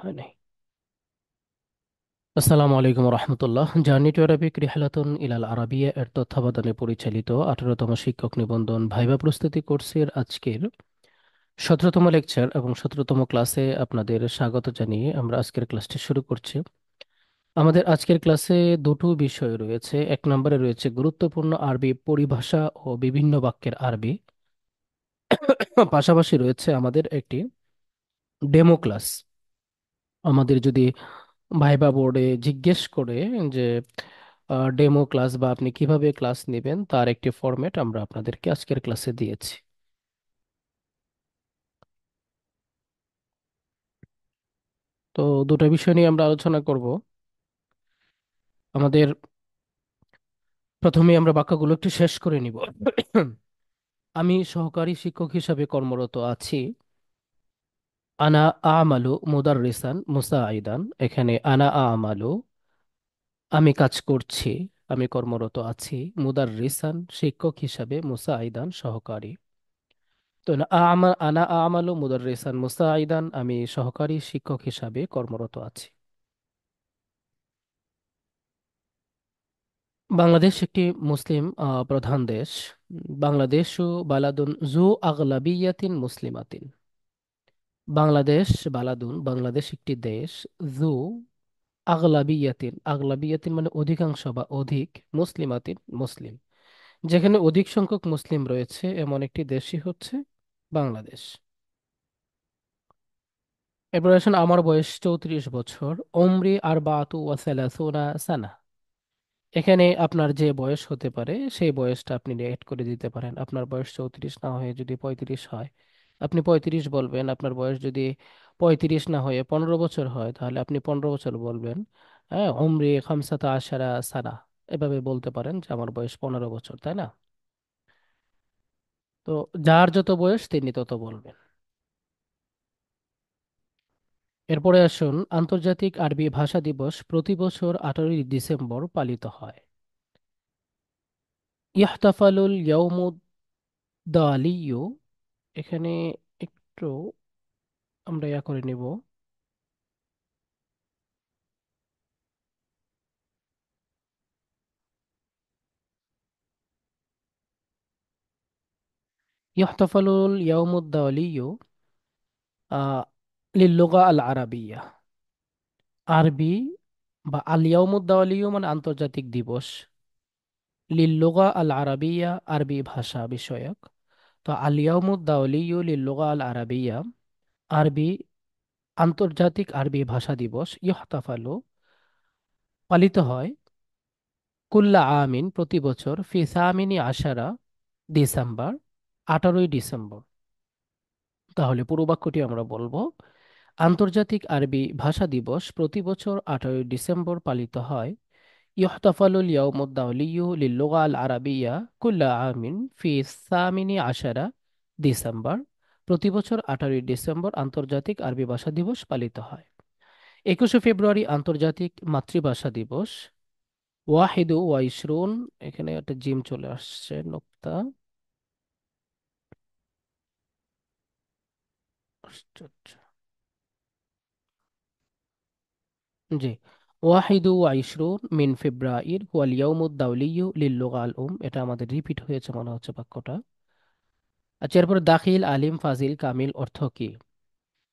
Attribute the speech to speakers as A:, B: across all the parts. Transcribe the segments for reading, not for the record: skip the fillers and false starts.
A: হয় নাই। আসসালামু আলাইকুম রহমতুল্লাহ। জার্নি টু অ্যারাবিক রিহলাতুন ইলাল আরাবিয়া এর তত্ত্বাবধানে পরিচালিত 18তম শিক্ষক নিবন্ধন ভাইবা প্রস্তুতি কোর্সের আজকের 17তম লেকচার এবং 17তম ক্লাসে আপনাদের স্বাগত জানিয়ে আমরা আজকের ক্লাসটি শুরু করছি। আমাদের আজকের ক্লাসে দুটো বিষয় রয়েছে। এক নম্বরে রয়েছে গুরুত্বপূর্ণ আরবি পরিভাষা ও বিভিন্ন বাক্যের আরবি। পাশাপাশি রয়েছে আমাদের একটি ডেমো ক্লাস। আমাদের যদি ভাইবা বোর্ডে জিজ্ঞেস করে যে ডেমো ক্লাস বা আপনি কিভাবে ক্লাস নেবেন তার একটি ফরম্যাট আমরা আপনাদেরকে আজকের ক্লাসে দিয়েছি। তো দুটো বিষয় নিয়ে আমরা আলোচনা করব। আমাদের প্রথমে আমরা বাক্যগুলো একটু শেষ করে নিব। আমি সহকারী শিক্ষক হিসাবে কর্মরত আছি। আনা আমালু মুদাররিসান মুসাইদান। এখানে আনা আমালু আমি কাজ করছি, আমি কর্মরত আছি। মুদাররিসান শিক্ষক হিসাবে, মুসাইদান সহকারী। তো আনা আমালু মুদাররিসান মুসাইদান আমি সহকারী শিক্ষক হিসাবে কর্মরত আছি। বাংলাদেশ একটি মুসলিম প্রধান দেশ। বাংলাদেশু বালাদুন জু আগলাবিয়াতিন মুসলিমাতিন। বাংলাদেশ বালাদুন বাংলাদেশ একটি দেশ। জু আগলাবিয়াতিন আগলাবিয়াতিন মানে অধিকাংশ বা অধিক, মুসলিমাতিন মুসলিম, যেখানে অধিক সংখ্যক মুসলিম রয়েছে এমন একটি দেশই হচ্ছে বাংলাদেশ। এরপর আসুন, আমার বয়স 34 বছর। ওমরি আর বাতু ওয়াসালাসুনা সানা। এখানে আপনার যে বয়স হতে পারে সেই বয়সটা আপনি এড করে দিতে পারেন। আপনার বয়স 34 না হয়ে যদি 35 হয়, আপনি 35 বলবেন। আপনার বয়স যদি 35 না হয়ে 15 বছর হয়, তাহলে আপনি 15 বছর বলবেন। হ্যাঁ, ওমরি খামসাতা আশারা সানা। এভাবে বলতে পারেন যে আমার বয়স 15 বছর, তাই না? তো যার যত বয়স তিনি তত বলবেন। এরপরে আসুন, আন্তর্জাতিক আরবি ভাষা দিবস প্রতি বছর 18ই ডিসেম্বর পালিত হয়। ইহতাফালুল ইয়াউমুদ দালিয়ু। এখানে একটু আমরা ইয়া করে নিব। ইহতাফালুল ইয়াউমুদ দালিয়ু লিল্লুগা আল আরাবিয়া। আরবি বা আল ইয়াউমুদ দালিয়ু মানে আন্তর্জাতিক দিবস। লিল্লুগা আল আরাবিয়া আরবি ভাষা বিষয়ক। তো আল ইয়াউমুদ দালিয়ু লিল্লুগা আল আরাবিয়া আরবি আন্তর্জাতিক আরবি ভাষা দিবস। ইহতাফালু পালিত হয় কুল্লা আমিন প্রতি বছর ফি সামিনি আশারা ডিসেম্বর 18ই ডিসেম্বর। তাহলে পুরো বাক্যটি আমরা বলবো। আন্তর্জাতিক আরবি ভাষা দিবস প্রতি বছর 18ই ডিসেম্বর পালিত হয়। ইহতাফালুল ইয়াউমুদ দাওলিয়্যু লিল্লুগা আল আরাবিয়া কুল্লা আমিন ফি সামিনি আশারা ডিসেম্বর। প্রতি বছর 18ই ডিসেম্বর আন্তর্জাতিক আরবি ভাষা দিবস পালিত হয়। 21শে ফেব্রুয়ারি আন্তর্জাতিক মাতৃভাষা দিবস। ওয়াহিদু ওয়াইশরুন। এখানে একটা জিম চলে আসছে, নোক্তা। আশ্চর্য। জি, ওয়াহিদু ওয়াইশরুন মিন ফেব্রুয়ারির ওয়াল ইয়াউমুদ দাওলিয়্যু লিল্লুগা আল এটা আমাদের রিপিট হয়েছে মনে হচ্ছে বাক্যটা। আচ্ছা, এরপর দাখিল, আলিম, ফাজিল, কামিল অর্থ কি?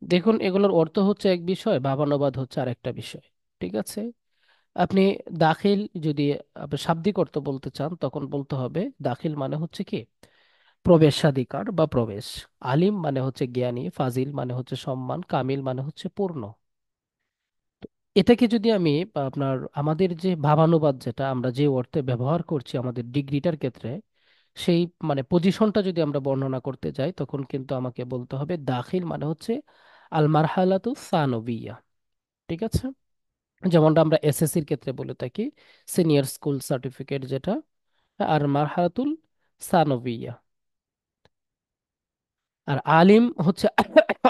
A: দেখুন, এগুলোর অর্থ হচ্ছে এক বিষয়, ভাবানুবাদ হচ্ছে আরেকটা বিষয়। ঠিক আছে? আপনি দাখিল যদি আপনি শাব্দিক অর্থ বলতে চান তখন বলতে হবে দাখিল মানে হচ্ছে কি প্রবেশাধিকার বা প্রবেশ। আলিম মানে হচ্ছে জ্ঞানী, ফাজিল মানে হচ্ছে সম্মান, কামিল মানে হচ্ছে পূর্ণ। এটাকে যদি আমি আপনার আমাদের যে ভাবানুবাদ যেটা আমরা যে অর্থে ব্যবহার করছি আমাদের ডিগ্রিটার ক্ষেত্রে, সেই মানে পজিশনটা যদি আমরা বর্ণনা করতে যাই তখন কিন্তু আমাকে বলতে হবে দাখিল মানে হচ্ছে আল মারহালাতু সানবিয়া। ঠিক আছে? যেমনটা আমরা এসএসসির ক্ষেত্রে বলে থাকি সিনিয়র স্কুল সার্টিফিকেট যেটা, আর মারহালাতুল সানবিয়া। আর আলিম হচ্ছে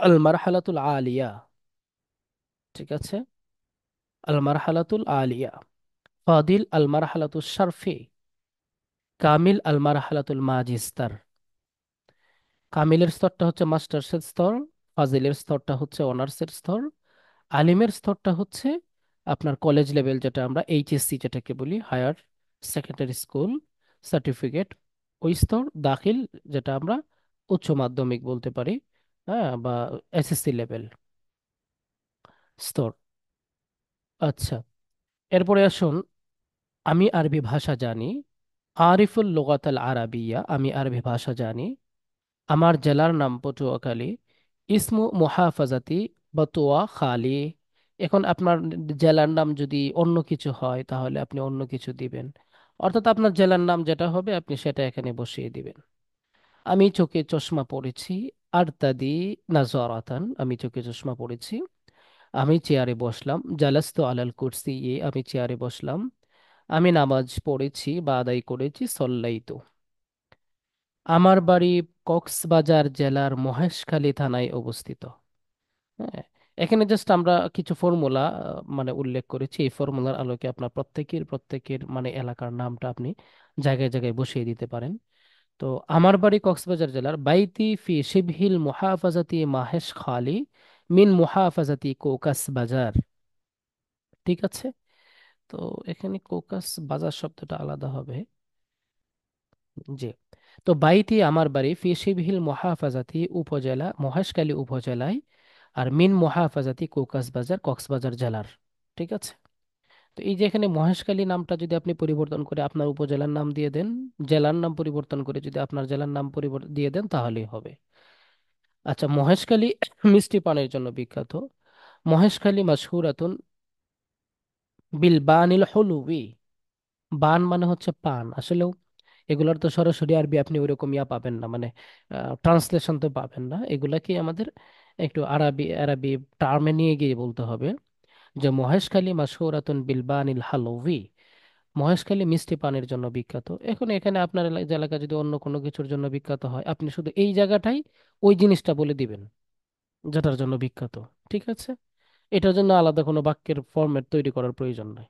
A: আল মারহালাতুল আলিয়া। ঠিক আছে? আল মারহালাতুল আলিয়া। ফাদিল আল মারহালাতুল শারফি। কামিল আল মারহালাতুল মাজিস্তার। কামিলের স্তরটা হচ্ছে মাস্টার্সের স্তর, ফাজিলের স্তরটা হচ্ছে অনার্সের স্তর, আলিমের স্তরটা হচ্ছে আপনার কলেজ লেভেল, যেটা আমরা এইচএসসি যেটাকে বলি, হায়ার সেকেন্ডারি স্কুল সার্টিফিকেট, ওই স্তর। দাখিল, যেটা আমরা উচ্চ মাধ্যমিক বলতে পারি, হ্যাঁ, বা এসএসসি লেভেল স্তর। আচ্ছা, এরপরে আসুন, আমি আরবি ভাষা জানি। আরিফুল লুগাত আল আরাবিয়া, আমি আরবি ভাষা জানি। আমার জেলার নাম পটুয়াখালী। ইসমু মুহাফাজাতি বতুয়া খালি। এখন আপনার জেলার নাম যদি অন্য কিছু হয় তাহলে আপনি অন্য কিছু দিবেন, অর্থাৎ আপনার জেলার নাম যেটা হবে আপনি সেটা এখানে বসিয়ে দিবেন। আমি চোখে চশমা পরেছি। আরতাদি নাজারাতান, আমি চোখে চশমা পরেছি। আমি চেয়ারে বসলাম। জালাস্তু আলাল কুরসি, আমি চেয়ারে বসলাম। আমি নামাজ পড়েছি বা আদায় করেছি। সল্লাইতু। আমার বাড়ি কক্সবাজার জেলার মহেশখালী থানায় অবস্থিত। হ্যাঁ, এখানে জাস্ট আমরা কিছু ফর্মুলা মানে উল্লেখ করেছি। এই ফর্মুলার আলোকে আপনার প্রত্যেকের মানে এলাকার নামটা আপনি জায়গায় জায়গায় বসিয়ে দিতে পারেন। তো আমার বাড়ি কক্সবাজার জেলার, বাইতি ফি শিবহিল মুহাফাজাতি মাহেশ খালী মিন মুহাফাজাতি কোকাস বাজার। ঠিক আছে, তো এখানে কোকাস বাজার শব্দটা আলাদা হবে। জি। তো বাইতি আমার বাড়ি ফি শিবহিল মুহাফাজাতি উপজেলা মহেশখালী উপজেলায়, আর মিন মুহাফাজাতি কক্সবাজার কক্সবাজার জেলার। ঠিক আছে, তো এই যে এখানে মহেশখালী নামটা যদি আপনি পরিবর্তন করে আপনার উপজেলার নাম দিয়ে দেন, জেলার নাম পরিবর্তন করে যদি আপনার জেলার নাম পরিবর্তন দিয়ে দেন তাহলেই হবে। আচ্ছা, মহেশখালী মিষ্টি পানের জন্য বিখ্যাত। মহেশখালী মাশহুরাতুন বিল বানিল হুলুবি। বান মানে হচ্ছে পান আসলেও। এগুলোর তো সরাসরি আরবি আপনি ওইরকম ইয়া পাবেন না, মানে ট্রান্সলেশন তো পাবেন না। এগুলাকে আমাদের একটু আরবি আরবি টার্মে নিয়ে গিয়ে বলতে হবে যে মহেশখালী মাশহুরাতুন বিল বানিল হালুবি। মহেশখালী মিষ্টি পানের জন্য বিখ্যাত। এখন এখানে আপনার এলাকা যদি অন্য কোনো কিছুর জন্য বিখ্যাত হয়, আপনি শুধু এই জায়গাটাই ওই জিনিসটা বলে দিবেন যেটার জন্য বিখ্যাত। ঠিক আছে, এটার জন্য আলাদা কোনো বাক্যের ফরম্যাট তৈরি করার প্রয়োজন নাই।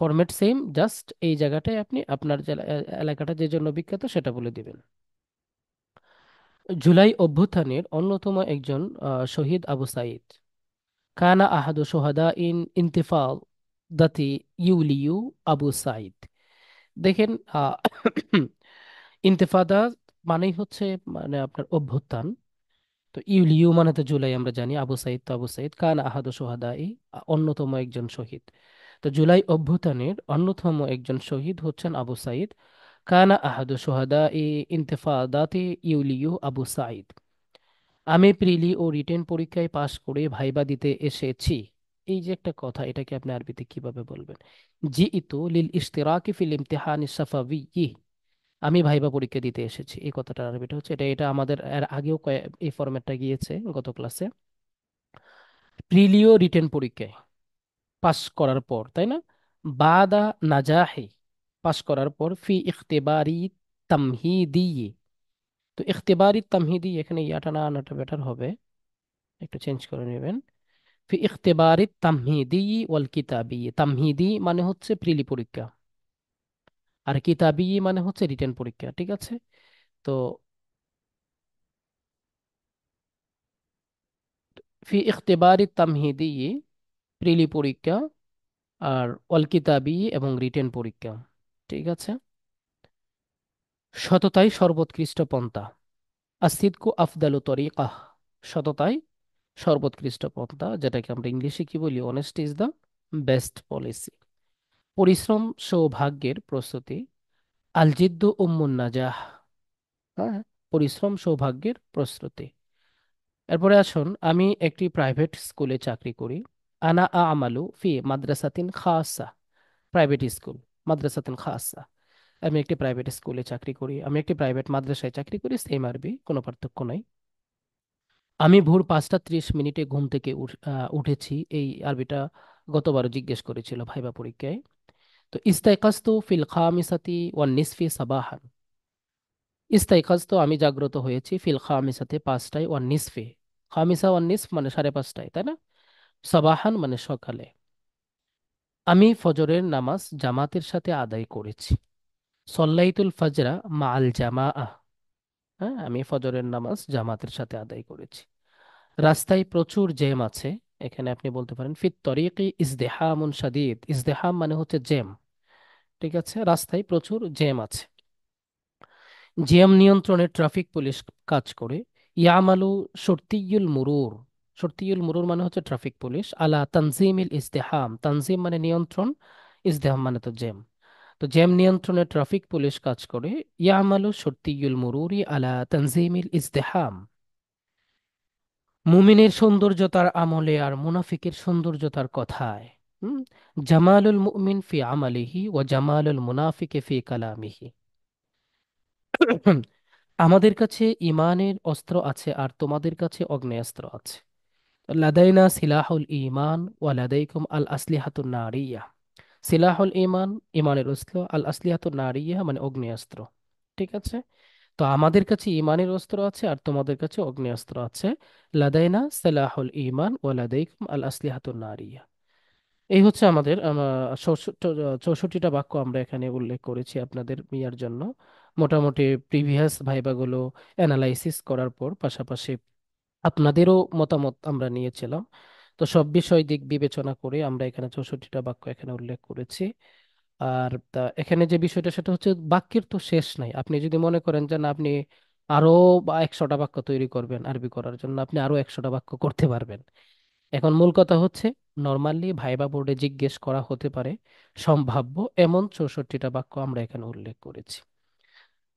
A: ফরম্যাট সেম, জাস্ট এই জায়গাটায় আপনি আপনার এলাকাটা যে জন্য বিখ্যাত সেটা বলে দিবেন। জুলাই অভ্যুত্থানের অন্যতম একজন শহীদ আবু সাইদ। কানা আহাদু সোহাদা ইনতিফাদাতি ইউলিউ আবু সাইদ। দেখেন, ইন্তেফাদা মানেই হচ্ছে মানে আপনার অভ্যুত্থান। তো ইউলিউ মানে তো জুলাই, আমরা জানি। আবু সাইদ তো আবু সাইদ। কান আহাদু সোহাদাই, অন্যতম একজন শহীদ। তো জুলাই অভ্যুত্থানের অন্যতম একজন শহীদ হচ্ছেন আবু সাইদ। কানা আহাদু সোহাদা ইন্তেফাদাতে ইউলিউ আবু সাইদ। আমি প্রিলি ও রিটেন পরীক্ষায় পাশ করে ভাইবা দিতে এসেছি। এই যে একটা কথা, এটাকে আপনি আরবিতে কিভাবে বলবেন? জি ইতু লিল ইশতিরাকি ফিল ইমতিহান সাফাবি। আমি ভাইবা পরীক্ষা দিতে এসেছি, এই কথাটার আরবিটা হচ্ছে এটা। এটা আমাদের এর আগেও এই ফরম্যাটটা গিয়েছে গত ক্লাসে। প্রিলিও রিটেন পরীক্ষায় পাশ করার পর, তাই না? বাদা নাজাহি, পাশ করার পর। ফি ইখতিবারি তামহিদি। তো ইখতিবারি তামহিদি, এখানে ইয়াটা না আনাটা বেটার হবে, একটু চেঞ্জ করে নেবেন। ফি ইখতিবারি তামহিদি ওয়াল কিতাবি। তামহিদি মানে হচ্ছে প্রিলি পরীক্ষা, আর কিতাবি মানে হচ্ছে রিটেন পরীক্ষা। ঠিক আছে, তো ফি ইখতিবারি তামহিদি প্রিলি পরীক্ষা, আর অল কিতাবি এবং রিটেন পরীক্ষা। ঠিক আছে, সততাই সর্বোৎকৃষ্ট পন্থা। আসিদকু আফদালু তরিকাহ। সততাই সর্বোৎকৃষ্ট পন্থা, যেটাকে আমরা ইংলিশে কি বলি? Honesty is the best policy. পরিশ্রম সৌভাগ্যের প্রস্তুতি। আল জিদ্দু উম্মুন নাজাহ। হ্যাঁ, পরিশ্রম সৌভাগ্যের প্রস্তুতি। এরপরে আসুন, আমি একটি প্রাইভেট স্কুলে চাকরি করি। আনা আমালু ফি মাদ্রাসাতিন খাসা। প্রাইভেট স্কুল, মাদ্রাসাতুন খাসা। আমি একটি প্রাইভেট স্কুলে চাকরি করি, আমি একটি প্রাইভেট মাদ্রাসায় চাকরি করি, সেম আরবি, কোনো পার্থক্য নাই। আমি ভোর 5টা 30 মিনিটে ঘুম থেকে উঠেছি। এই আরবিটা গতবারও জিজ্ঞেস করেছিল ভাইবা পরীক্ষায়। তো ইস্তাইকাস্তু ফিল খামিসাতি ওয়ান নিসফি সাবাহান। ইস্তাইকাস্তু আমি জাগ্রত হয়েছি, ফিল খামিসাতে 5টায়, ওয়ান নিসফি, খামিসা ওয়ান নিসফ মানে 5:30, তাই না? সাবাহান মানে সকালে। আমি ফজরের নামাজ জামাতের সাথে আদায় করেছি। সল্লাইতুল ফাজরা মা আল জামা। হ্যাঁ, আমি ফজরের নামাজ জামাতের সাথে আদায় করেছি। রাস্তায় প্রচুর জ্যাম আছে। এখানে আপনি বলতে পারেন ফিত তরিকি ইজদিহামুন শাদীদ। ইজদিহাম মানে হচ্ছে জ্যাম। ঠিক আছে, রাস্তায় প্রচুর জ্যাম আছে। জ্যাম নিয়ন্ত্রণে ট্রাফিক পুলিশ কাজ করে। ইয়ামালু শর্তিয়ুল মুরুর। শর্তিয়ুল মুরুর মানে হচ্ছে ট্রাফিক পুলিশ। আলা তানজিমিল ইজতেহাম, তানজিম মানে নিয়ন্ত্রণ, ইজতেহাম মানে তো জ্যাম। তো জ্যাম নিয়ন্ত্রণে ট্রাফিক পুলিশ কাজ করে। ইয়ামালু শর্তিয়ুল মুরুরি আলা তানজিমিল ইজতেহাম। মুমিনের সৌন্দর্যতার আমলে আর মুনাফিকের সৌন্দর্যতার কথায়। হুম। জামালুল মুমিন ফি আমালিহি ওয়া জামালুল মুনাফিকে ফি কালামিহি। আমাদের কাছে ইমানের অস্ত্র আছে আর তোমাদের কাছে অগ্নেয়াস্ত্র আছে। লাদাইনা সিলাহুল ইমান ওয়া লাদাইকুম আল আসলিহাতুন নারিয়া। সিলাহুল ইমান, ইমানের অস্ত্র, আল আসলিহাতুন নারিয়া মানে অগ্নেয়াস্ত্র। ঠিক আছে। তো আমাদের কাছে ইমানের অস্ত্র আছে আর তোমাদের কাছে অগ্নেয়াস্ত্র আছে। লাদাইনা সিলাহুল ইমান ওয়া লাদাইকুম আল আসলিহাতুন নারিয়া। এই হচ্ছে আমাদের 64টা বাক্য আমরা এখানে উল্লেখ করেছি আপনাদের ইয়ার জন্য। মোটামুটি প্রিভিয়াস ভাইবাগুলো অ্যানালাইসিস করার পর পাশাপাশি আপনাদেরও মতামত আমরা নিয়েছিলাম। তো সব বিষয় দিক বিবেচনা করে আমরা এখানে 64টা বাক্য এখানে উল্লেখ করেছি। আর এখানে যে বিষয়টা সেটা হচ্ছে বাক্যের তো শেষ নাই। আপনি যদি মনে করেন যে না আপনি আরো 100টা বাক্য তৈরি করবেন আরবি করার জন্য, আপনি আরো 100টা বাক্য করতে পারবেন। এখন মূল কথা হচ্ছে নর্মালি ভাইবা বোর্ডে জিজ্ঞেস করা হতে পারে সম্ভাব্য এমন 64টা বাক্য আমরা এখানে উল্লেখ করেছি।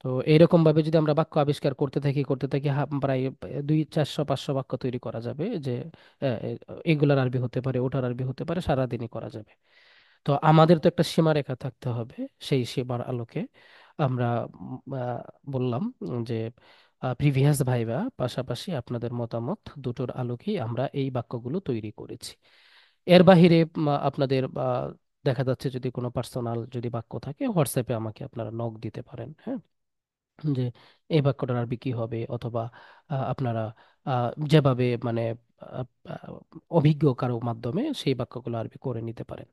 A: তো এইরকম ভাবে যদি আমরা বাক্য আবিষ্কার করতে থাকি প্রায় 200 400 500 বাক্য তৈরি করা যাবে যে এগুলার আরবি হতে পারে ওটার আরবি হতে পারে, সারাদিনই করা যাবে। তো আমাদের তো একটা সীমারেখা থাকতে হবে। সেই সীমার আলোকে আমরা বললাম যে প্রিভিয়াস ভাইবা পাশাপাশি আপনাদের মতামত দুটোর আলোকেই আমরা এই বাক্যগুলো তৈরি করেছি। এর বাহিরে আপনাদের দেখা যাচ্ছে যদি কোনো পার্সোনাল যদি বাক্য থাকে হোয়াটসঅ্যাপে আমাকে আপনারা নক দিতে পারেন, হ্যাঁ, যে এই বাক্যটার আরবি কি হবে, অথবা আপনারা যেভাবে মানে আহ, আহ, অভিজ্ঞ কারো মাধ্যমে সেই বাক্যগুলো আরবি করে নিতে পারেন।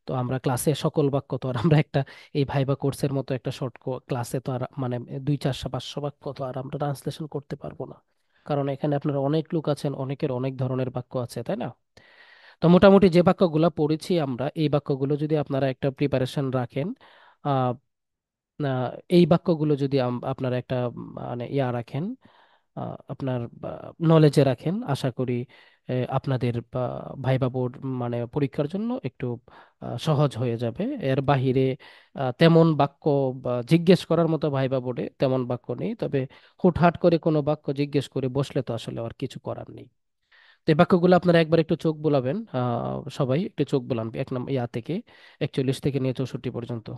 A: তো আমরা ক্লাসে সকল বাক্য তো আর আমরা একটা এই ভাইবা কোর্সের মতো একটা শর্ট ক্লাসে তো আর মানে 200 400 500 বাক্য তো আর আমরা ট্রান্সলেশন করতে পারবো না। কারণ এখানে আপনারা অনেক লোক আছেন, অনেকের অনেক ধরনের বাক্য আছে, তাই না? তো মোটামুটি যে বাক্যগুলো পড়েছি আমরা, এই বাক্যগুলো যদি আপনারা একটা প্রিপারেশন রাখেন, আহ, আহ, এই বাক্যগুলো যদি আপনারা একটা মানে রাখেন, আপনার নলেজে রাখেন, আশা করি আপনাদের ভাইবা বোর্ড মানে পরীক্ষার জন্য একটু সহজ হয়ে যাবে। এর বাহিরে তেমন বাক্য বা জিজ্ঞেস করার মতো ভাইবা বোর্ডে তেমন বাক্য নেই, তবে হুটহাট করে কোনো বাক্য জিজ্ঞেস করে বসলে তো আসলে আর কিছু করার নেই। তো এই বাক্যগুলো আপনারা একবার একটু চোখ বুলাবেন, সবাই একটু চোখ বুলান 1 নম্বর থেকে 41 থেকে নিয়ে 64 পর্যন্ত।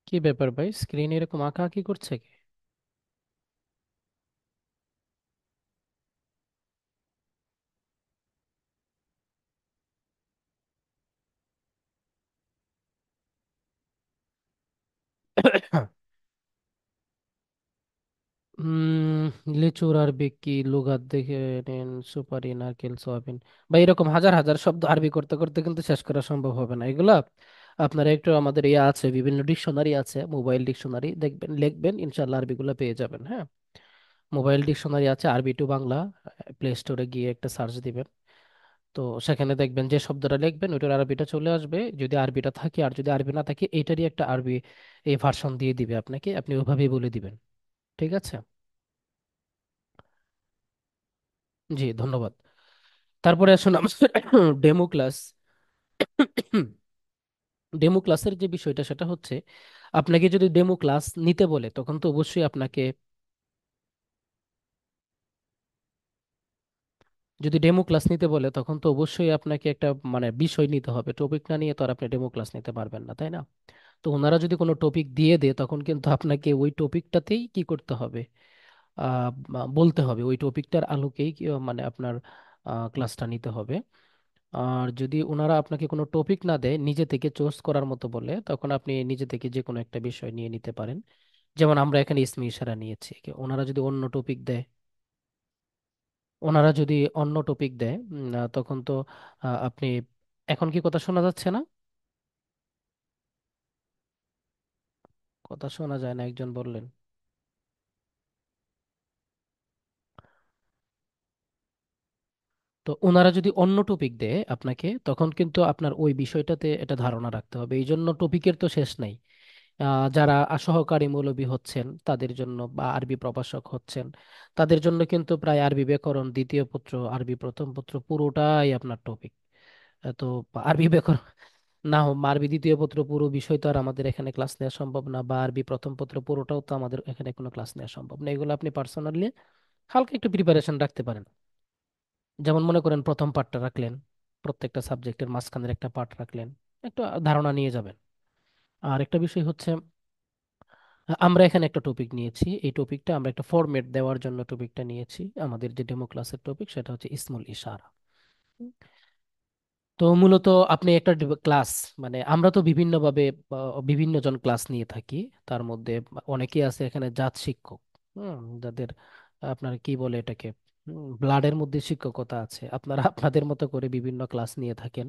A: কি ব্যাপার ভাই, স্ক্রিন এরকম আঁকা আঁকি করছে কি? উম লিচুর আরবি কি? লুগাত দেখে নিন। সুপারি, নারকেল, সোয়াবিন। বা এরকম হাজার হাজার শব্দ আরবি করতে করতে কিন্তু শেষ করা সম্ভব হবে না এগুলা। আপনারা একটু, আমাদের ইয়ে আছে, বিভিন্ন ডিকশনারি আছে, মোবাইল ডিকশনারি দেখবেন, লিখবেন, ইনশাল্লাহ আরবিগুলো পেয়ে যাবেন। হ্যাঁ, মোবাইল ডিকশনারি আছে আরবি টু বাংলা। প্লে স্টোরে গিয়ে একটা সার্চ দিবেন। তো সেখানে দেখবেন যে শব্দটা লিখবেন ওইটার আরবিটা চলে আসবে, যদি আরবিটা থাকে। আর যদি আরবি না থাকে, এটারই একটা আরবি এই ভার্সন দিয়ে দিবে আপনাকে, আপনি ওইভাবেই বলে দিবেন। ঠিক আছে? জি, ধন্যবাদ। তারপরে আসুন আমাদের ডেমো ক্লাস। ডেমো ক্লাসের যে বিষয়টা সেটা হচ্ছে, আপনাকে যদি ডেমো ক্লাস নিতে বলে তখন তো অবশ্যই আপনাকে, যদি ডেমো ক্লাস নিতে বলে তখন তো অবশ্যই আপনাকে একটা মানে বিষয় নিতে হবে। টপিক না নিয়ে তো আর আপনি ডেমো ক্লাস নিতে পারবেন না, তাই না? তো ওনারা যদি কোনো টপিক দিয়ে দেয় তখন কিন্তু আপনাকে ওই টপিকটাতেই কি করতে হবে, বলতে হবে, ওই টপিকটার আলোকেই মানে আপনার ক্লাসটা নিতে হবে। আর যদি ওনারা আপনাকে কোনো টপিক না দেয়, নিজে থেকে চুজ করার মতো বলে, তখন আপনি নিজে থেকে যে কোনো একটা বিষয় নিয়ে নিতে পারেন। যেমন আমরা এখানে ইসমি ইশারা নিয়েছি, ওনারা যদি অন্য টপিক দেয়, ওনারা যদি অন্য টপিক দেয়, তখন তো আপনি, এখন কি কথা শোনা যাচ্ছে না? কথা শোনা যায় না, একজন বললেন। তো ওনারা যদি অন্য টপিক দেয় আপনাকে, তখন কিন্তু আপনার ওই বিষয়টাতে এটা ধারণা রাখতে হবে। এই জন্য টপিকের তো শেষ নাই। যারা সহকারী মৌলবী হচ্ছেন তাদের জন্য, বা আরবি প্রভাষক হচ্ছেন তাদের জন্য কিন্তু প্রায় আরবি ব্যাকরণ দ্বিতীয় পত্র, আরবি প্রথম পত্র পুরোটাই আপনার টপিক। তো আরবি ব্যাকরণ না হোক, আরবি দ্বিতীয় পত্র পুরো বিষয় তো আর আমাদের এখানে ক্লাস নেওয়া সম্ভব না, বা আরবি প্রথম পত্র পুরোটাও তো আমাদের এখানে কোনো ক্লাস নেওয়া সম্ভব না। এগুলো আপনি পার্সোনালি হালকা একটু প্রিপারেশন রাখতে পারেন। যেমন মনে করেন প্রথম পার্টটা রাখলেন, প্রত্যেকটা সাবজেক্টের মাঝখানের একটা পার্ট রাখলেন, একটা ধারণা নিয়ে যাবেন। আর একটা বিষয় হচ্ছে, আমরা এখানে একটা টপিক নিয়েছি, এই টপিকটা আমরা একটা ফরম্যাট দেওয়ার জন্য টপিকটা নিয়েছি। আমাদের যে ডেমো ক্লাসের টপিক সেটা হচ্ছে ইসমুল ইশারা। তো মূলত আপনি একটা ক্লাস, মানে আমরা তো বিভিন্নভাবে বিভিন্ন জন ক্লাস নিয়ে থাকি। তার মধ্যে অনেকেই আছে এখানে জাত শিক্ষক, যাদের আপনার কি বলে এটাকে, ব্লাডের মধ্যে শিক্ষকতা আছে। আপনারা আপনাদের মতো করে বিভিন্ন ক্লাস নিয়ে থাকেন।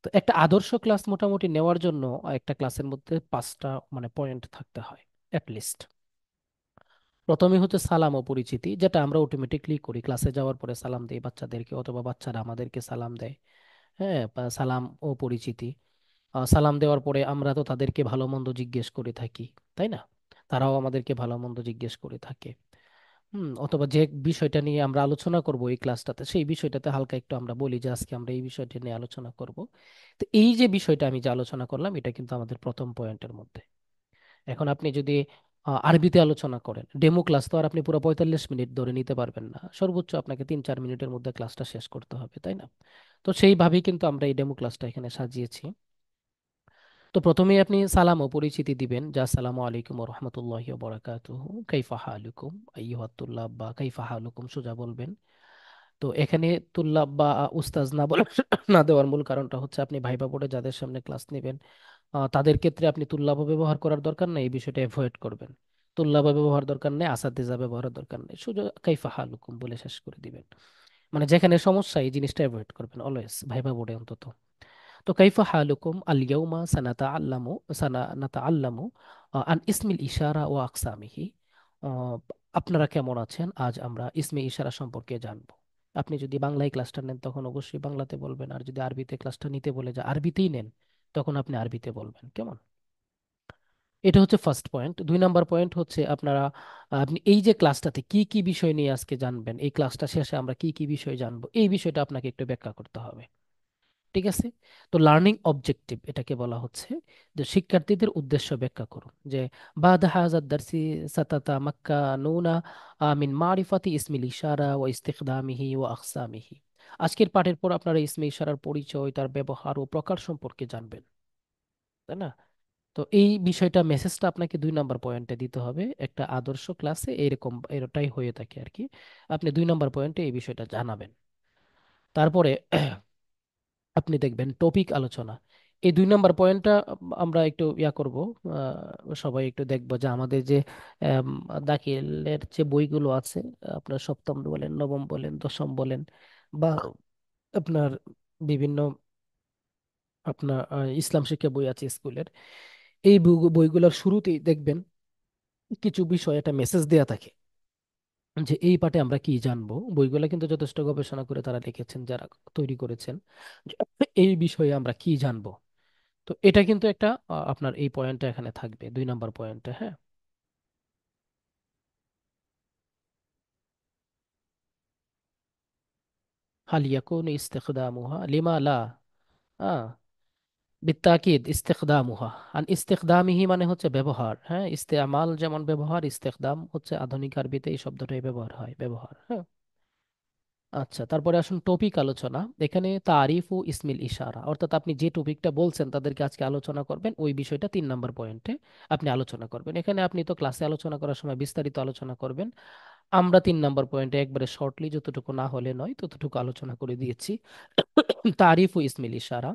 A: তো একটা আদর্শ ক্লাস মোটামুটি নেওয়ার জন্য একটা ক্লাসের মধ্যে 5টা মানে পয়েন্ট থাকতে হয় লিস্ট। প্রথমে হচ্ছে সালাম ও পরিচিতি, যেটা আমরা অটোমেটিকলি করি, ক্লাসে যাওয়ার পরে সালাম দেই বাচ্চাদেরকে, অথবা বাচ্চারা আমাদেরকে সালাম দেয়। হ্যাঁ, বা সালাম ও পরিচিতি। সালাম দেওয়ার পরে আমরা তো তাদেরকে ভালো মন্দ জিজ্ঞেস করে থাকি, তাই না? তারাও আমাদেরকে ভালো মন্দ জিজ্ঞেস করে থাকে। অথবা যে বিষয়টা নিয়ে আমরা আলোচনা করব এই ক্লাসটাতে, সেই বিষয়টাতে হালকা একটু আমরা বলি যে আজকে আমরা এই বিষয়টা নিয়ে আলোচনা করব। তো এই যে বিষয়টা আমি যে আলোচনা করলাম, এটা কিন্তু আমাদের প্রথম পয়েন্টের মধ্যে। এখন আপনি যদি আরবিতে আলোচনা করেন, ডেমো ক্লাস তো আর আপনি পুরো 45 মিনিট ধরে নিতে পারবেন না, সর্বোচ্চ আপনাকে 3-4 মিনিটের মধ্যে ক্লাসটা শেষ করতে হবে, তাই না? তো সেইভাবেই কিন্তু আমরা এই ডেমো ক্লাসটা এখানে সাজিয়েছি। তো প্রথমেই আপনি সালাম ও পরিচিতি দিবেন, যা আসসালামু আলাইকুম ওয়া রাহমাতুল্লাহি ওয়া বারাকাতুহু, কাইফা হালুকুম আইয়ুহাত তুল্লাব, বা কাইফা হালুকুম সোজা বলবেন। তো এখানে তুল্লাব বা উস্তাজ না বলে না দেওয়ার মূল কারণটা হচ্ছে, আপনি ভাইবা বোর্ডে যাদের সামনে ক্লাস নেবেন তাদের ক্ষেত্রে আপনি তুল্লাবা ব্যবহার করার দরকার নেই, এই বিষয়টা অ্যাভয়েড করবেন। তুল্লাবা ব্যবহার দরকার নেই, আসাতিজা ব্যবহারের দরকার নেই, শুধু কাইফা হালুকুম বলে শেষ করে দিবেন। মানে যেখানে সমস্যা এই জিনিসটা অ্যাভয়েড করবেন অলওয়েজ, ভাইবা বোর্ডে অন্তত। তো কাইফা হালুকুম আল ইয়াউমা সানাতাআল্লামু আন ইসমিল ইশারা ও আকসামিহি। আহ, আপনারা কেমন আছেন, আজ আমরা ইসমে ইশারা সম্পর্কে জানবো। আপনি যদি বাংলায় ক্লাসটা নেন তখন অবশ্যই বাংলাতে বলবেন, আর যদি আরবিতে ক্লাসটা নিতে বলে যে আরবিতেই নেন, তখন আপনি আরবিতে বলবেন। কেমন? এটা হচ্ছে ফার্স্ট পয়েন্ট। 2 নাম্বার পয়েন্ট হচ্ছে আপনারা, আপনি এই যে ক্লাসটাতে কি কি বিষয় নিয়ে আজকে জানবেন, এই ক্লাসটা শেষে আমরা কি কি বিষয় জানবো, এই বিষয়টা আপনাকে একটু ব্যাখ্যা করতে হবে। ঠিক আছে? তো লার্নিং অবজেক্টিভ এটাকে বলা হচ্ছে, যে শিক্ষার্থীদের উদ্দেশ্য ব্যাখ্যা করুন। যে বাদ হাযাদ দারসি সাতাতা মাক্কানুনা মিন মারিফাতি ইসমিল ইশারা ওয়া ইস্তিখদামিহি ওয়া আকসামিহি। আজকের পাঠের পর আপনারা ইসমে ইশারার পরিচয়, তার ব্যবহার ও প্রকার সম্পর্কে জানবেন, তাই না? তো এই বিষয়টা মেসেজটা আপনাকে 2 নাম্বার পয়েন্টে দিতে হবে। একটা আদর্শ ক্লাসে এরকম এটাই হয়ে থাকে আর কি। আপনি 2 নাম্বার পয়েন্টে এই বিষয়টা জানাবেন। তারপরে আপনি দেখবেন টপিক আলোচনা। এই 2 নাম্বার পয়েন্টটা আমরা একটু ইয়া করব, সবাই একটু দেখবো যে আমাদের যে আম, দাখিলের যে বইগুলো আছে, আপনার সপ্তম বলেন, নবম বলেন, দশম বলেন, বা আপনার বিভিন্ন আপনার ইসলাম শিক্ষা বই আছে স্কুলের, এই বইগুলোর শুরুতেই দেখবেন কিছু বিষয় একটা মেসেজ দেয়া থাকে যে এই পাঠে আমরা কি জানবো। বইগুলো কিন্তু যথেষ্ট গবেষণা করে তারা লিখেছেন, যারা তৈরি করেছেন, যে এই বিষয়ে আমরা কি জানবো। তো এটা কিন্তু একটা আপনার এই পয়েন্টটা এখানে থাকবে 2 নাম্বার পয়েন্টে, হ্যাঁ। হাল ইয়াকুন ইস্তেখদামুহা লিমা লা, হ্যাঁ, বিত্তাকিদ ইস্তেখদামুহা। আর ইস্তেখদামিহি মানে হচ্ছে ব্যবহার, হ্যাঁ। ইস্তেমাল যেমন ব্যবহার, ইস্তেখদাম হচ্ছে আধুনিক আরবিতে এই শব্দটাই ব্যবহার হয়, ব্যবহার, হ্যাঁ। আচ্ছা, তারপরে আসুন টপিক আলোচনা। এখানে তারিফ ও ইসমিল ইশারা, অর্থাৎ আপনি যে টপিকটা বলছেন তাদেরকে আজকে আলোচনা করবেন, ওই বিষয়টা 3 নাম্বার পয়েন্টে আপনি আলোচনা করবেন। এখানে আপনি তো ক্লাসে আলোচনা করার সময় বিস্তারিত আলোচনা করবেন, আমরা 3 নাম্বার পয়েন্টে একবারে শর্টলি, যতটুকু না হলে নয় ততটুকু আলোচনা করে দিয়েছি। তারিফ ও ইসমিল ইশারা।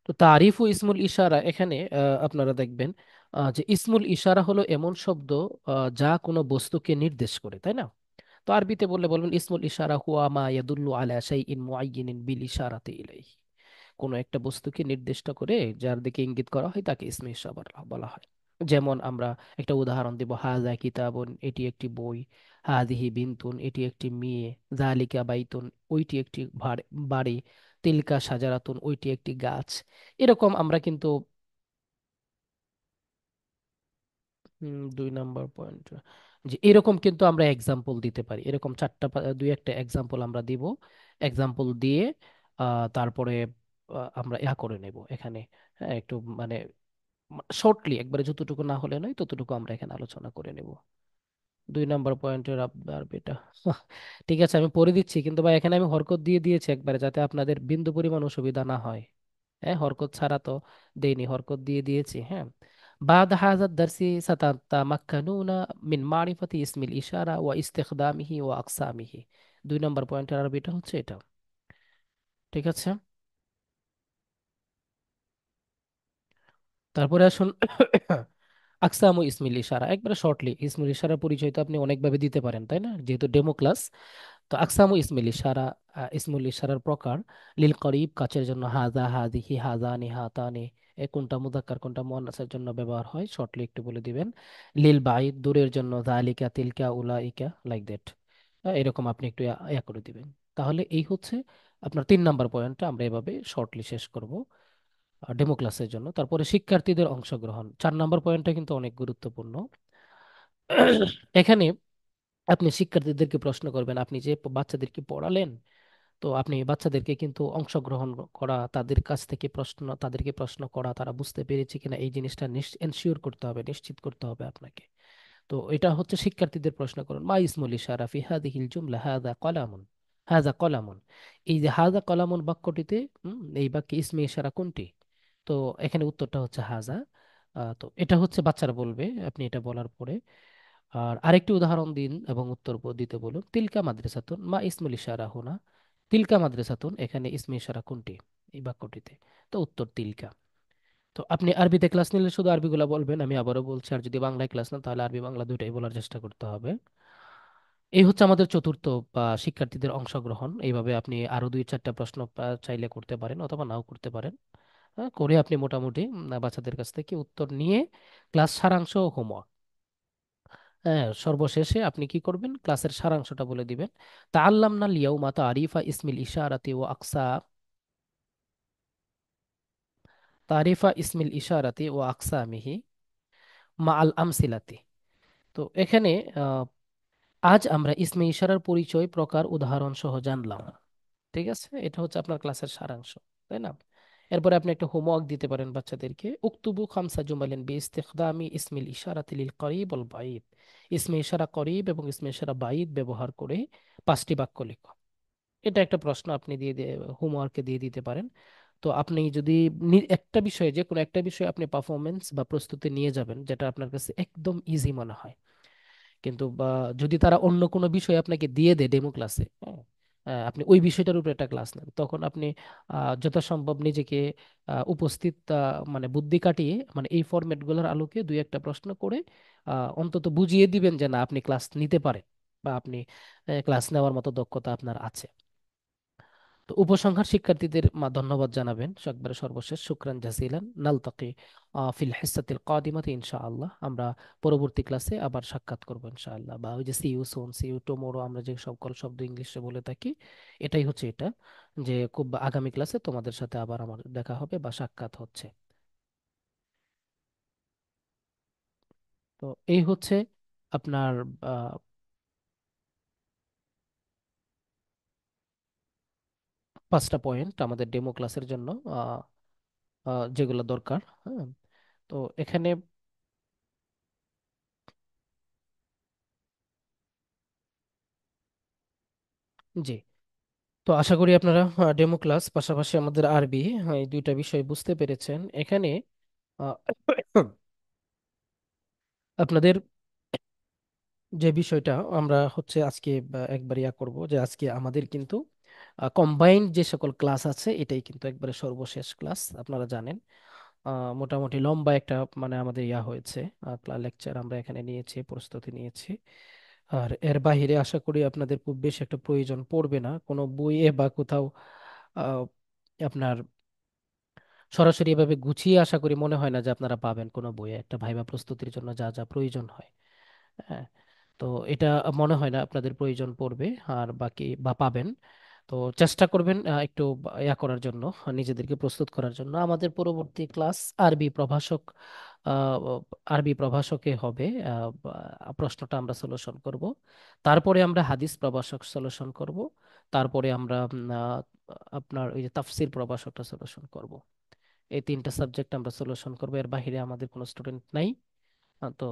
A: তো তারিফ ও ইসমুল ইশারা এখানে আপনারা দেখবেন যে ইসমুল ইশারা হলো এমন শব্দ যা কোনো বস্তুকে নির্দেশ করে, তাই না? তো আরবিতে বললে বলবেন ইসমুল ইশারা হুয়া মা ইয়াদুল্লু আলা শাইইন মুআয়্যিনিন বিল ইশারাতি ইলাইহি। কোনো একটা বস্তুকে নির্দিষ্ট করে যার দিকে ইঙ্গিত করা হয় তাকে ইসমে ইশারা বলা হয়। যেমন আমরা একটা উদাহরণ দিব, হাযা কিতাবুন, এটি একটি বই, হাযিহি বিনতুন, এটি একটি মেয়ে, যালিকা বাইতুন, ওইটি একটি বাড়ি, তিলকা শাজারাতুন, ওইটি একটি গাছ। এরকম আমরা কিন্তু 2 নাম্বার পয়েন্ট, যে এরকম কিন্তু আমরা এক্সাম্পল দিতে পারি। এরকম চারটা দুই একটা এক্সাম্পল আমরা দিব। এক্সাম্পল দিয়ে তারপরে আমরা ইয়া করে নেব এখানে, হ্যাঁ, একটু মানে শর্টলি একবারে যতটুকু না হলে নয় ততটুকু আমরা এখানে আলোচনা করে নেব। 2 নাম্বার পয়েন্টের আপনার বেটা ঠিক আছে, আমি পড়ে দিচ্ছি, কিন্তু ভাই এখানে আমি হরকত দিয়ে দিয়েছি একবারে, যাতে আপনাদের বিন্দু পরিমাণ অসুবিধা না হয়। হ্যাঁ, হরকত ছাড়া তো দেইনি, হরকত দিয়ে দিয়েছি, হ্যাঁ। بعد هذا الدرس ستتمكنون من معرفة اسم الإشارة واستخدامه وأقسامه। 2 নাম্বার পয়েন্টের আরবিটা হচ্ছে এটা, ঠিক আছে। তারপরে আসুন আকসামু ইসমিল ইশারা। একবারে শর্টলি, ইসমিল ইশারার পরিচয় তো আপনি অনেকভাবে দিতে পারেন, তাই না, যেহেতু ডেমো ক্লাস। তো আকসামু ইসমিল ইশারা, ইসমুল ইশারার প্রকার। লিল করিব, কাছের জন্য হাজা, হাদিহি, হাজানি, হাতানি, এ কোনটা মুযাক্কার কোনটা মুয়ান্নাসের জন্য ব্যবহার হয় শর্টলি একটু বলে দিবেন। লিল বাইদ, দূরের জন্য যালিকা, তিলকা, উলাইকা, লাইক দ্যাট। এরকম আপনি একটু ইয়া করে দিবেন। তাহলে এই হচ্ছে আপনার 3 নাম্বার পয়েন্টটা, আমরা এভাবে শর্টলি শেষ করব ডেমো ক্লাসের জন্য। তারপরে শিক্ষার্থীদের অংশগ্রহণ, 4 নাম্বার পয়েন্টটা কিন্তু অনেক গুরুত্বপূর্ণ। এখানে আপনি শিক্ষার্থীদেরকে প্রশ্ন করবেন, আপনি যে বাচ্চাদেরকে পড়ালেন, তো আপনি বাচ্চাদেরকে কিন্তু অংশগ্রহণ করা, তাদের কাছ থেকে প্রশ্ন, তাদেরকে প্রশ্ন করা, তারা বুঝতে পেরেছে কিনা এই জিনিসটা এনশিওর করতে হবে, নিশ্চিত করতে হবে আপনাকে। তো এটা হচ্ছে শিক্ষার্থীদের প্রশ্ন করুন, মা ইসমুল ইশারা ফি হাদিহিল জুমলা হাযা কলামুন, হাযা কলামুন। এই যে হাযা কলামুন বাক্যটিতে, এই বাক্যে ইসমে ইশারা কোনটি? তো এখানে উত্তরটা হচ্ছে হাযা। তো এটা হচ্ছে বাচ্চারা বলবে আপনি এটা বলার পরে। আর আরেকটি উদাহরণ দিন এবং উত্তর দিতে বলুন, তিলকা মাদ্রাসাতুন মা ইসমুল ইশারা হুনা। তিলকা মাদ্রাসাতুন, এখানে ইসমে ইশারা কোনটি এই বাক্যটিতে? তো উত্তর তিলকা। তো আপনি আরবিতে ক্লাস নিলে শুধু আরবিগুলা বলবেন, আমি আবারও বলছি, আর যদি বাংলায় ক্লাস নেন তাহলে আরবি বাংলা দুইটাই বলার চেষ্টা করতে হবে। এই হচ্ছে আমাদের চতুর্থ বা শিক্ষার্থীদের অংশগ্রহণ। এইভাবে আপনি আরো 2-4টা প্রশ্ন চাইলে করতে পারেন অথবা নাও করতে পারেন। করে আপনি মোটামুটি বাচ্চাদের কাছ থেকে উত্তর নিয়ে ক্লাস সারাংশ ও হোমওয়ার্ক, হ্যাঁ, সর্বশেষে আপনি কি করবেন, ক্লাসের সারাংশটা বলে দিবেন। তাআল্লামনা লিয়াউমা তারিফা ইসমিল ইশারাতি ওয়া তারিফা ইসমিল ইশারাতি ওয়া আকসামিহি মা আল আমসিলাতি। তো এখানে আহ, আজ আমরা ইসমে ইশারার পরিচয়, প্রকার, উদাহরণ সহ জানলাম। ঠিক আছে, এটা হচ্ছে আপনার ক্লাসের সারাংশ, তাই না? এরপরে আপনি একটা হোমওয়ার্ক দিতে পারেন বাচ্চাদেরকে, উকতুবু খামসা জুমালিন বি ইস্তিখদামি ইসমিল ইশারাতি লিল করিব ওয়াল বাঈদ। ইসমে ইশারা করিব এবং ইসমে ইশারা বাঈদ ব্যবহার করে 5টি বাক্য লেখো। এটা একটা প্রশ্ন আপনি দিয়ে দিয়ে হোমওয়ার্কে দিয়ে দিতে পারেন। তো আপনি যদি একটা বিষয়ে, যে কোনো একটা বিষয়ে আপনি পারফরমেন্স বা প্রস্তুতি নিয়ে যাবেন যেটা আপনার কাছে একদম ইজি মনে হয়, কিন্তু বা যদি তারা অন্য কোনো বিষয় আপনাকে দিয়ে দেয় ডেমো ক্লাসে, হ্যাঁ, আপনি ওই বিষয়টার উপরে একটা ক্লাস নেন, তখন আপনি যথাসম্ভব নিজেকে উপস্থিত মানে বুদ্ধি কাটিয়ে, মানে এই ফরম্যাটগুলোর আলোকে দুই একটা প্রশ্ন করে অন্তত বুঝিয়ে দিবেন যে না আপনি ক্লাস নিতে পারেন বা আপনি ক্লাস নেওয়ার মতো দক্ষতা আপনার আছে। তো উপসংহার শিক্ষার্থীদের ধন্যবাদ জানাবেন একবারে সর্বশেষ, শুকরান জাজিলান, নালতাকি ফিল হিসাতিল কাদিমাতি ইনশাআল্লাহ। আমরা পরবর্তী ক্লাসে আবার সাক্ষাৎ করব ইনশাআল্লাহ, বা ওই যে see you soon, see you tomorrow আমরা যে সকল শব্দ ইংলিশে বলে থাকি, এটাই হচ্ছে এটা, যে খুব আগামী ক্লাসে তোমাদের সাথে আবার আমার দেখা হবে বা সাক্ষাৎ হচ্ছে। তো এই হচ্ছে আপনার আহ, 5টা পয়েন্ট আমাদের ডেমো ক্লাসের জন্য, আহ, যেগুলো দরকার। হ্যাঁ, তো এখানে জি, তো আশা করি আপনারা ডেমো ক্লাস পাশাপাশি আমাদের আরবি, এই দুইটা বিষয় বুঝতে পেরেছেন। এখানে আহ, আপনাদের যে বিষয়টা আমরা হচ্ছে আজকে একবার ইয়া করব, যে আজকে আমাদের কিন্তু কম্বাইন্ড যে সকল ক্লাস আছে এটাই কিন্তু একবারে সর্বশেষ ক্লাস, আপনারা জানেন। মোটামুটি লম্বা একটা মানে আমাদের ইয়া হয়েছে, লেকচার আমরা এখানে নিয়েছি, প্রস্তুতি নিয়েছি। আর এর বাইরে আশা করি আপনাদের খুব বেশি একটা প্রয়োজন পড়বে না কোনো বইয়ে বা কোথাও আহ, আপনার সরাসরি এভাবে গুছিয়ে আশা করি মনে হয় না যে আপনারা পাবেন কোনো বইয়ে একটা ভাইবা প্রস্তুতির জন্য যা যা প্রয়োজন হয়। হ্যাঁ, তো এটা মনে হয় না আপনাদের প্রয়োজন পড়বে আর বাকি বা পাবেন। তো চেষ্টা করবেন একটু ইয়া করার জন্য, নিজেদেরকে প্রস্তুত করার জন্য। আমাদের পরবর্তী ক্লাস আরবি প্রভাষক, আহ, আরবি প্রভাষকে হবে। প্রশ্নটা আমরা সলিউশন করব, তারপরে আমরা হাদিস প্রভাষক সলিউশন করব, তারপরে আমরা আপনার ওই যে তাফসির প্রভাষকটা সলিউশন করব। এই 3টা সাবজেক্ট আমরা সলিউশন করবো, এর বাইরে আমাদের কোনো স্টুডেন্ট নাই। তো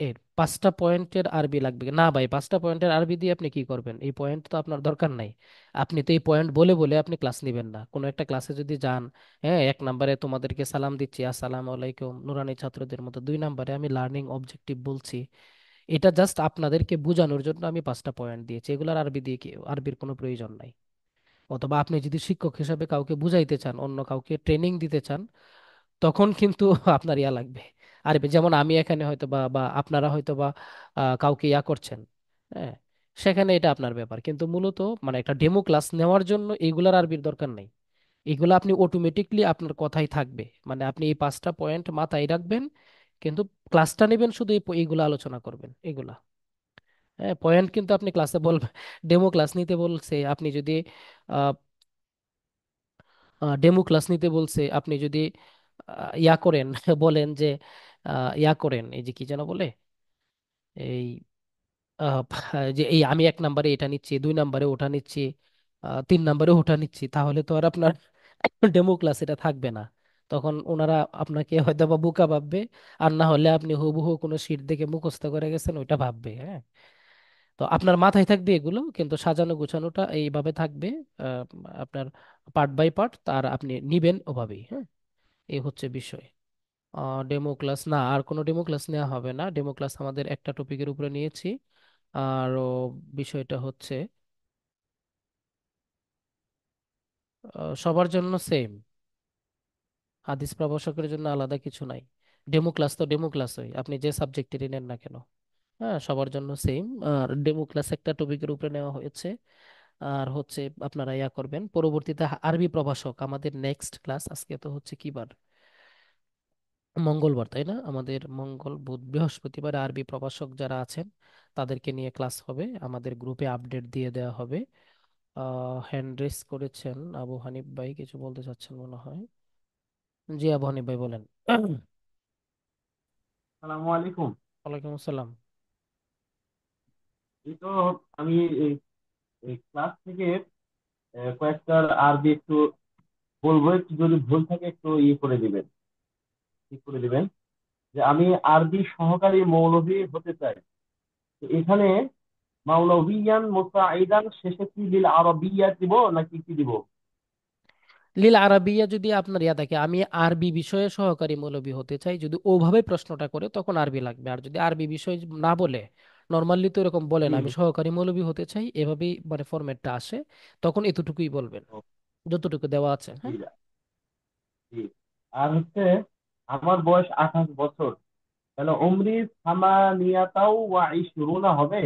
A: এর 5টা পয়েন্টের আরবি লাগবে না ভাই, 5টা পয়েন্টের আরবি দিয়ে আপনি কি করবেন? এই পয়েন্ট তো আপনার দরকার নাই। আপনি তো এই পয়েন্ট বলে বলে আপনি ক্লাস নেবেন না কোনো একটা ক্লাসে যদি যান। হ্যাঁ, 1 নম্বরে তোমাদেরকে সালাম দিচ্ছি আসসালামু আলাইকুম নুরানি ছাত্রদের মতো, 2 নম্বরে আমি লার্নিং অবজেক্টিভ বলছি, এটা জাস্ট আপনাদেরকে বোঝানোর জন্য আমি 5টা পয়েন্ট দিয়েছি, এগুলার আরবি দিয়ে কি আরবির কোনো প্রয়োজন নাই। অথবা আপনি যদি শিক্ষক হিসাবে কাউকে বুঝাইতে চান, অন্য কাউকে ট্রেনিং দিতে চান, তখন কিন্তু আপনার ইয়া লাগবে আরবি, যেমন আমি এখানে হয়তো বা বা আপনারা হয়তো বা কাউকে ইয়া করছেন। হ্যাঁ, সেখানে এটা আপনার ব্যাপার, কিন্তু মূলত মানে একটা ডেমো ক্লাস নেওয়ার জন্য এইগুলার আরবির দরকার নেই। এগুলো আপনি অটোমেটিকলি আপনার কথাই থাকবে, মানে আপনি এই 5টা পয়েন্ট মাথায় রাখবেন, কিন্তু ক্লাসটা নেবেন শুধু এইগুলো আলোচনা করবেন এগুলা। হ্যাঁ, পয়েন্ট কিন্তু আপনি ক্লাসে বলবেন, ডেমো ক্লাস নিতে বলছে আপনি যদি ডেমো ক্লাস নিতে বলছে, আপনি যদি ইয়া করেন বলেন যে ইয়া করেন, এই যে কি যেন বলে, এই যে এই আমি 1 নম্বরে এটা নিচ্ছি, 2 নম্বরে ওটা নিচ্ছি, 3 নম্বরে ওটা নিচ্ছি, তাহলে তো আর আপনার ডেমো ক্লাস এটা থাকবে না। তখন ওনারা আপনাকে হয়তো বা বোকা ভাববে, আর না হলে আপনি হুবহু কোনো শীট দেখে মুখস্থ করে গেছেন ওইটা ভাববে। হ্যাঁ, তো আপনার মাথায় থাকবে এগুলো, কিন্তু সাজানো গোছানোটা এইভাবে থাকবে। আহ, আপনার পার্ট বাই পার্ট তার আপনি নিবেন ওভাবেই। হ্যাঁ, এই হচ্ছে বিষয়। ডেমো ক্লাস না, আর কোনো ডেমো ক্লাস নেওয়া হবে না, ডেমো ক্লাস আমাদের একটা টপিকের উপরে নিয়েছি। আর বিষয়টা হচ্ছে সবার জন্য সেম, হাদিস প্রভাষকের জন্য আলাদা কিছু নাই। ডেমো ক্লাস তো ডেমো ক্লাসই, আপনি যে সাবজেক্টেরই নেন না কেন। হ্যাঁ, সবার জন্য সেম। আর ডেমো ক্লাস একটা টপিকের উপরে নেওয়া হয়েছে। আর হচ্ছে আপনারা ইয়া করবেন পরবর্তীতে আরবি প্রভাষক আমাদের নেক্সট ক্লাস, আজকে তো হচ্ছে কি বার, মঙ্গলবার তাই না? আমাদের মঙ্গল বুধ বৃহস্পতিবার আরবি প্রভাষক যারা আছেন তাদেরকে নিয়ে ক্লাস হবে, আমাদের গ্রুপে আপডেট দিয়ে দেওয়া হবে। হ্যান্ড রেস করেছেন আবু হানিফ ভাই, কিছু বলতে চাচ্ছেন মনে হয়। জি আবু হানিফ ভাই বলেন।
B: আসসালামু আলাইকুম।
A: ওয়ালাইকুম আসসালাম।
B: এই তো আমি এই এই ক্লাস থেকে কয়েকটা আরবি একটু বলবো, একটু যদি ভুল থাকে একটু ইয়ে করে দিবেন, ঠিক করে দিবেন। যে আমি আরবি সহকারী মৌলভী হতে চাই। তো এখানে মাওলাভিয়ান মুসাইদান শেষে কি লিল আরবিয়া দিব নাকি কি দিব?
A: লিল আরাবিয়া যদি আপনার ইয়া থাকে, আমি আরবি বিষয়ে সহকারী মৌলবি হতে চাই, যদি ওভাবে প্রশ্নটা করে তখন আরবি লাগবে। আর যদি আরবি বিষয় না বলে, নর্মালি তো এরকম বলেন
B: জি
A: আমি
B: জি।
A: সহকারী মৌলবি হতে চাই, এভাবেই মানে ফরম্যাটটা আসে, তখন এতটুকুই বলবেন,
B: ও,
A: যতটুকু দেওয়া আছে।
B: জি
A: হ্যাঁ।
B: জি। আর হচ্ছে আমার বয়স 28 বছর, তাহলে উমরি সামানিয়াতাও ওয়া ইশরুনা হবে?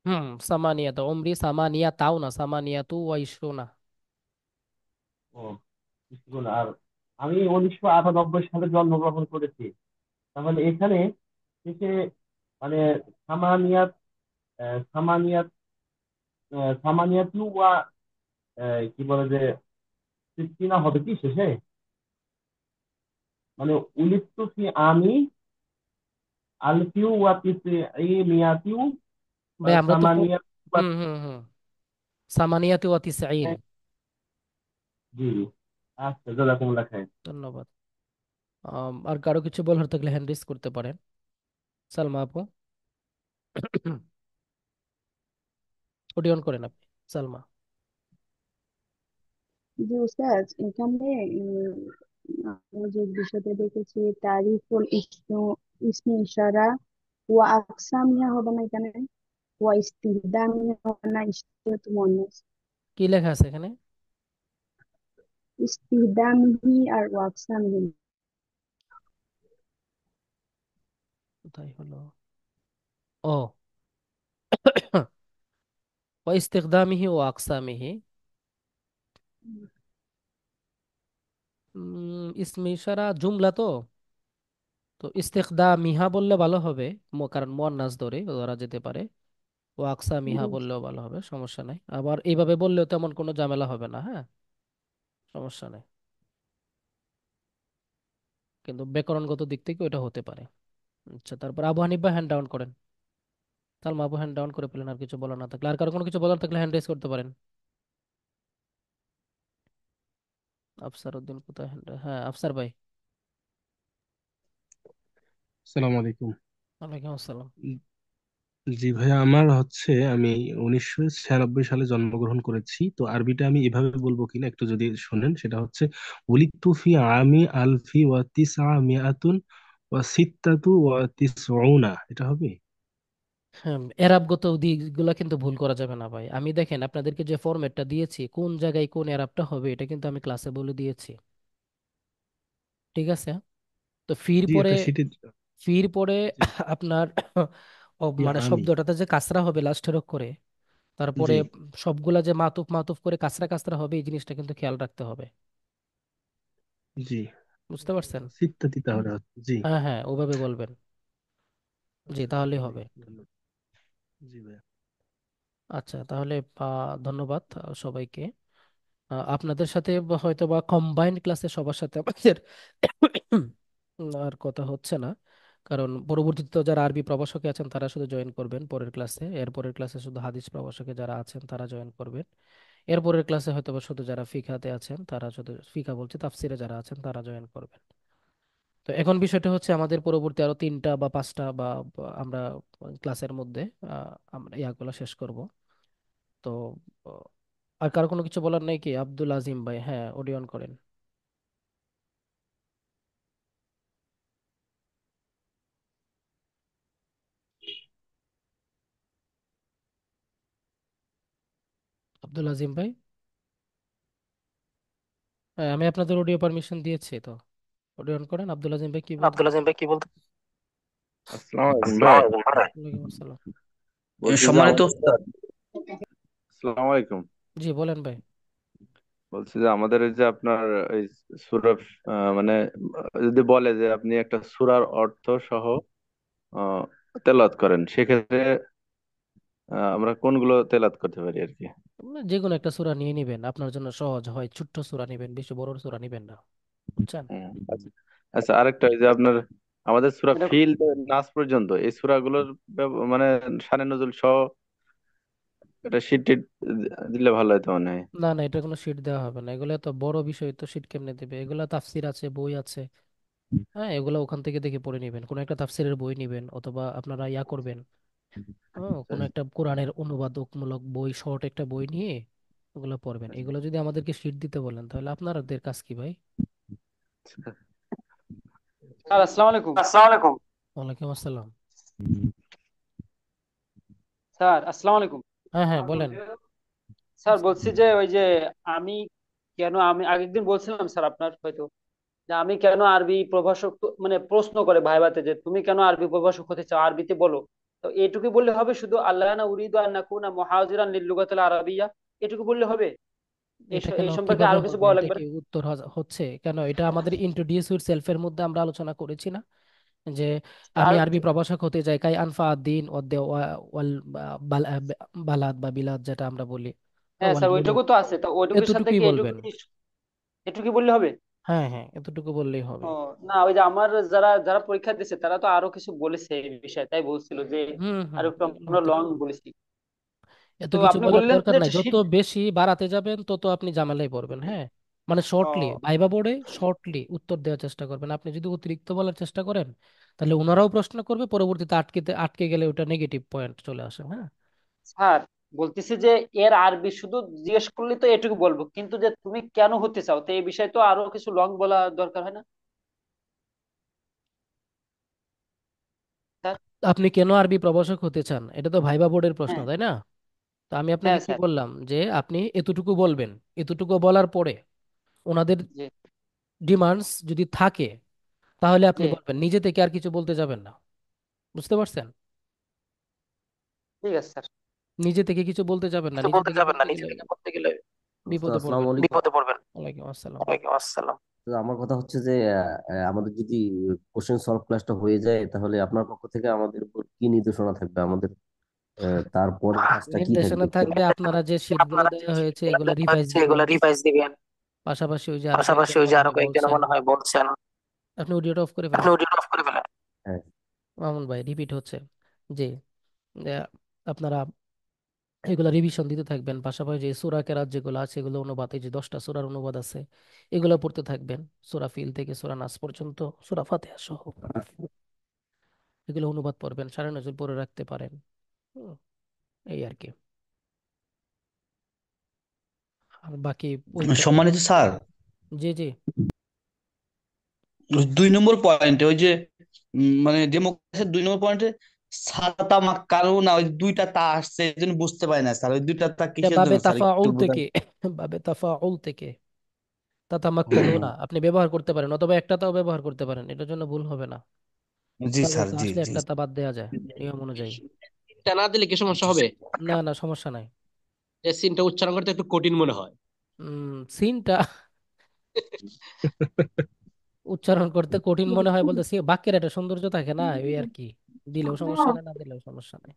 A: হুম, সামানিয়া তো উমরি সামানিয়া তাও না, সামানিয়া তু ওয়া ইশরুনা।
B: ও, ইশরুনা। আর আমি 1998 সালে জন্মগ্রহণ করেছি, তাহলে এখানে থেকে মানে সামানিয়াত সামানিয়াত সামানিয়াতু ওয়া কি বলে যে সিস্তিনা হবে কি শেষে? মানে উলিত্তু ফি আমি আলফিউ ওয়া তিসঈমিয়াতিউ
A: ভাই
B: ওয়া
A: আমরা তো
B: সামানিয়াত ওয়া
A: হুম হুম হুম, সামানিয়া তু ওয়া তিসঈন।
B: জি জি। আচ্ছা, জাযাকুমুল্লাহ খাইর।
A: ধন্যবাদ। আর কারো কিছু বলার থাকলে হ্যান্ড রেজ করতে পারেন। সালমা আপু, অডিও অন করেন আপনি, সালমা।
C: জি উস্তাদ, এখানে আমরা যে বিষয়টা দেখেছি তারিফুল ইসমি ইসমি ইশারা ওয়া আকসামিহা হবে না এখানে, ওয়া ইস্তিহদামিহা হবে না, ইশারাতু মুআন্নাস।
A: কি লেখা আছে এখানে?
C: ইস্তিহদামিহি আর ওয়া আকসামিহি।
A: কোথায় হলো? ও, ওয়া ইস্তিখদামিহি ওয়া আকসামিহি। ইসমে ইশারা জুমলা তো, তো ইস্তিখদামিহা বললে ভালো হবে, কারণ মুয়ান্নাস ধরে ধরা যেতে পারে। ও আকসামিহা বললেও ভালো হবে, সমস্যা নাই। আবার এইভাবে বললেও তেমন কোনো ঝামেলা হবে না। হ্যাঁ, সমস্যা নেই, কিন্তু ব্যাকরণগত দিক থেকে ওটা হতে পারে। আচ্ছা, তারপর আবু হানিফা হ্যান্ড ডাউন করেন। সালমা আপু হ্যান্ড ডাউন করে পেলেন, আর কিছু বলার না থাকলে, আর কারো কোনো কিছু বলার থাকলে হ্যান্ড রেজ করতে পারেন। আফসার উদ্দিন কোথায় হ্যান্ড? হ্যাঁ, আফসার ভাই।
D: আসসালামু আলাইকুম।
A: ওয়ালাইকুম আসসালাম।
D: জি ভাইয়া, আমার হচ্ছে আমি 1996 সালে জন্মগ্রহণ করেছি। তো আরবিটা আমি এভাবে বলবো কিনা একটু যদি শুনেন, সেটা হচ্ছে উলিদতু ফি আমি আলফি ওয়া তিসআ মিআতুন ওয়া সিত্তাতু ওয়া তিসউনা, এটা হবে?
A: হ্যাঁ, এরাবগত দিকগুলো কিন্তু ভুল করা যাবে না ভাই। আমি দেখেন আপনাদেরকে যে ফরম্যাটটা দিয়েছি, কোন জায়গায় কোন এরাবটা হবে এটা কিন্তু আমি ক্লাসে বলে দিয়েছি। ঠিক আছে? তো ফির
D: জি,
A: পরে,
D: একটা শীটের।
A: ফির পরে
D: জি।
A: আপনার
D: জি
A: মানে
D: আমি।
A: শব্দটাতে যে কাসরা হবে লাস্টের অক্ষরে, তারপরে
D: জি
A: সবগুলা যে মাতুফ মাতুফ করে কাসরা কাসরা হবে, এই জিনিসটা কিন্তু খেয়াল রাখতে হবে।
D: জি।
A: বুঝতে পারছেন?
D: সিত্তাতি তাহলে হচ্ছে, জি।
A: হ্যাঁ হ্যাঁ, ওভাবে বলবেন। জি, তাহলেই
D: জি
A: হবে।
D: ধন্যবাদ। জি ভাইয়া।
A: আচ্ছা, তাহলে ধন্যবাদ সবাইকে। আপনাদের সাথে হয়তো বা কম্বাইন্ড ক্লাসে সবার সাথে আমাদের আর কথা হচ্ছে না, কারণ পরবর্তীতে তো যারা আরবি প্রভাষকে আছেন তারা শুধু জয়েন করবেন পরের ক্লাসে, এর পরের ক্লাসে শুধু হাদিস প্রভাষকে যারা আছেন তারা জয়েন করবেন। এর পরের ক্লাসে হয়তো বা শুধু যারা ফিকাতে আছেন তারা, শুধু ফিকা বলছে তাফসিরে যারা আছেন তারা জয়েন করবেন। তো এখন বিষয়টা হচ্ছে আমাদের পরবর্তী আরো 3টা বা 5টা বা আমরা ক্লাসের মধ্যে আমরা ইয়াগুলো শেষ করব। তো আহ, আর কারো কোনো কিছু বলার নেই কি? আব্দুল আজিম ভাই, হ্যাঁ, অডিও অন করেন। আব্দুল আজিম ভাই, হ্যাঁ, আমি আপনাদের অডিও পারমিশন দিয়েছি তো, অডিও অন করেন। আব্দুল আজিম ভাই কি বলতে?
E: আব্দুল আজিম ভাই কি বলতে?
F: আসসালামু আলাইকুম
E: আসসালামু
F: ভাই।
E: আলাইকুম ভাই।
A: ওয়ালাইকুম আসসালাম।
F: বলছি যে
E: সম্মানিত
F: আমাদের,
E: উস্তাদ,
F: আসসালামু আলাইকুম।
A: জি বলেন ভাই।
F: বলছি যে আমাদের এই যে আপনার এই সূরা, মানে যদি বলে যে আপনি একটা সূরার অর্থ সহ আহ, তেলাওয়াত করেন, সেক্ষেত্রে আমরা কোনগুলো তেলাওয়াত করতে পারি আর কি?
A: যে কোনো একটা সূরা নিয়ে নিবেন, আপনার জন্য সহজ হয়। ছোট্ট সূরা নিবেন, বেশি বড় সূরা নিবেন না। বুঝছেন?
F: আচ্ছা। আচ্ছা, আরেকটা এই যে আপনার আমাদের সূরা
E: এটা
F: ফিল নাস পর্যন্ত এই সূরাগুলোর মানে শানে নজুল সহ এটা শীট টিট দিলে ভালো হতো মনে হয়।
A: না না, এটা কোনো শিট দেওয়া হবে না, এগুলো তো বড় বিষয়, তো শিট কেমনে দেবে? এগুলো তাফসির আছে, বই আছে। হ্যাঁ, এগুলো ওখান থেকে দেখে পড়ে নেবেন, কোনো একটা তাফসিরের বই নেবেন, অথবা আপনারা ইয়া করবেন, কোনো একটা কোরআনের অনুবাদকমূলক বই, শর্ট একটা বই নিয়ে ওগুলো পড়বেন। এগুলো যদি আমাদেরকে শিট দিতে বলেন তাহলে আপনাদের কাজ কি ভাই?
E: স্যার আসসালামু আলাইকুম।
A: আসসালামু আলাইকুম। ওয়ালাইকুম আসসালাম।
E: স্যার আসসালামু আলাইকুম।
A: হ্যাঁ হ্যাঁ, বলেন।
E: স্যার বলছি যে ওই যে আমি আমি আগের দিন বলছিলাম স্যার আপনার হয়তো, যে আমি কেন আরবি প্রভাষক মানে প্রশ্ন করে ভাইভাতে যে তুমি কেন আরবি প্রভাষক হতে চাও, আরবিতে বলো। তো এটুকু বললে হবে শুধু, আল্লাহ না উরিদু আন নাকুনা মুহাজিরান লিল লুগাতিল আরাবিয়্যা, এটুকু বললে হবে?
A: এটা কেন,
E: এই সম্পর্কে
A: কিভাবে
E: আরো কিছু
A: হবে?
E: বলা
A: এটা
E: লাগবে?
A: কি উত্তর হচ্ছে কেন? এটা আমাদের ইন্ট্রোডিউস ইউর সেলফের মধ্যে আমরা আলোচনা করেছি না, যে আমি
E: আর
A: আরবি প্রভাষক হতে চাই, কাই আনফা দিন ওয়াল বালাদ বা বিলাদ যেটা আমরা বলি,
E: হ্যাঁ
A: ওয়াল
E: স্যার,
A: বুলুদ,
E: ওইটুকু তো আছে, তো ওইটুকুর সাথে
A: এতটুকুই
E: কি এটুকু
A: বলবেন।
E: এটুকু বললে হবে?
A: হ্যাঁ হ্যাঁ, এতটুকু বললেই হবে।
E: ও না, ওই যে আমার যারা যারা পরীক্ষা দিচ্ছে তারা তো আরো কিছু বলেছে এই বিষয়ে, তাই বলছিল যে
A: হুম হুম,
E: আরো একটু আমরা
A: হতে
E: লং
A: পারে।
E: বলেছি।
A: এত
E: তো
A: কিছু
E: আপনি
A: বলার
E: বললেন
A: দরকার
E: যে
A: নাই,
E: একটা
A: যত
E: শীত।
A: বেশি বাড়াতে যাবেন তত আপনি ঝামেলায় পড়বেন। হ্যাঁ, মানে শর্টলি
E: ও
A: ভাইবা বোর্ডে শর্টলি উত্তর দেওয়ার চেষ্টা করবেন। আপনি যদি অতিরিক্ত বলার চেষ্টা করেন তাহলে ওনারাও প্রশ্ন করবে, পরবর্তীতে আটকে গেলে ওটা নেগেটিভ পয়েন্ট চলে আসে। হ্যাঁ,
E: স্যার বলতেছি যে এর আরবি শুধু জিজ্ঞেস করলে তো এটুকু বলবো, কিন্তু যে তুমি কেন হতে চাও, তো এই বিষয়ে তো আরো কিছু লং বলা দরকার হয় না স্যার?
A: আপনি কেন আরবি প্রভাষক হতে চান, এটা তো ভাইবা বোর্ডের প্রশ্ন,
E: হ্যাঁ
A: তাই না? তো আমি আপনাকে
E: হ্যাঁ
A: কি
E: স্যার।
A: বললাম, যে আপনি এতটুকু বলবেন। এতটুকু বলার পরে ওনাদের
E: জি
A: ডিমান্ডস যদি থাকে তাহলে আপনি
E: জি,
A: বলবেন, নিজে থেকে আর কিছু বলতে যাবেন না। বুঝতে পারছেন?
E: ঠিক আছে স্যার।
A: নিজে থেকে কিছু বলতে যাবেন না,
G: কিছু
A: নিজে
G: বলতে
A: থেকে
G: যাবেন না,
A: বলতে
G: নিজে
A: গেলে
G: থেকে করতে গেলে
A: বিপদে
G: আসসালামু
A: পড়বেন।
G: আলাইকুম। বিপদে পড়বেন।
A: ওয়ালাইকুম আসসালাম।
G: ওয়ালাইকুম আসসালাম। তো আমার কথা হচ্ছে যে আমাদের যদি কোশ্চেন সলভ ক্লাসটা হয়ে যায় তাহলে আপনার পক্ষ থেকে আমাদের উপর কি নির্দেশনা থাকবে, আমাদের তারপরের কাজটা কি
A: নির্দেশনা
G: থাকবে?
A: থাকবে, আপনারা যে শীটগুলো
G: আপনারা যে
A: দেওয়া হয়েছে
G: শীটগুলো
A: এগুলো
G: দেওয়া
A: রিভাইজ
G: হয়েছে
A: দিবেন।
G: এগুলো রিভাইজ দিবেন।
A: পাশাপাশি ওই যে আরো
G: পাশাপাশি
A: কয়েকজন
G: ওই যে
A: মনে
G: আরো
A: হয়
G: কয়েকজন
A: বলছেন,
G: মনে হয় বলছেন।
A: আপনি অডিওটা অফ করে
G: আপনি
A: ফেলেন।
G: অডিওটা অফ করে ফেলেন। হ্যাঁ।
A: মামুন ভাই, রিপিট হচ্ছে যে আহ, আপনারা এগুলো রিভিশন দিতে থাকবেন, পাশাপাশি যে সূরা কেরাত যেগুলো আছে এগুলো অনুবাদ, এই যে 10টা সূরার অনুবাদ আছে এগুলো পড়তে থাকবেন, সূরা ফিল থেকে সূরা নাস পর্যন্ত, সূরা ফাতিহা সহ এগুলো অনুবাদ পড়বেন, সারা নজর পড়ে রাখতে পারেন। হুম, এই আর কি। আর বাকি পরীক্ষাতে
H: সম্মানিত স্যার,
A: জি জি।
H: ওই 2 নম্বর পয়েন্টে ওই যে মানে ডেমোক্রেসির 2 নম্বর পয়েন্টে সাতা মাক্কারু না, ওই দুইটা তা আসছে এই জন্য বুঝতে পারি না স্যার, ওই দুইটা তা
A: এটা
H: কিসের
A: বাবে
H: জন্য স্যার একটু
A: তাফাউল
H: বোঝান।
A: থেকে বাবে তাফাউল থেকে তাতামাক্কানুনা আপনি ব্যবহার করতে পারেন, অথবা একটা তাও ব্যবহার করতে পারেন, এটার জন্য ভুল হবে না।
H: জি
A: বাবে
H: স্যার,
A: তা
H: জি
A: আসলে
H: জি
A: একটা তা বাদ দেওয়া যায় নিয়ম অনুযায়ী।
I: সিনটা না দিলে কি সমস্যা
H: জি
I: হবে?
A: না না, সমস্যা নাই।
I: যে সিনটা উচ্চারণ করতে একটু কঠিন মনে হয়।
A: সিনটা উচ্চারণ করতে কঠিন মনে হয় বলতে, বাক্যের একটা সৌন্দর্য থাকে না, ওই আর কি। দিলেও সমস্যা নেই, না দিলেও সমস্যা নেই।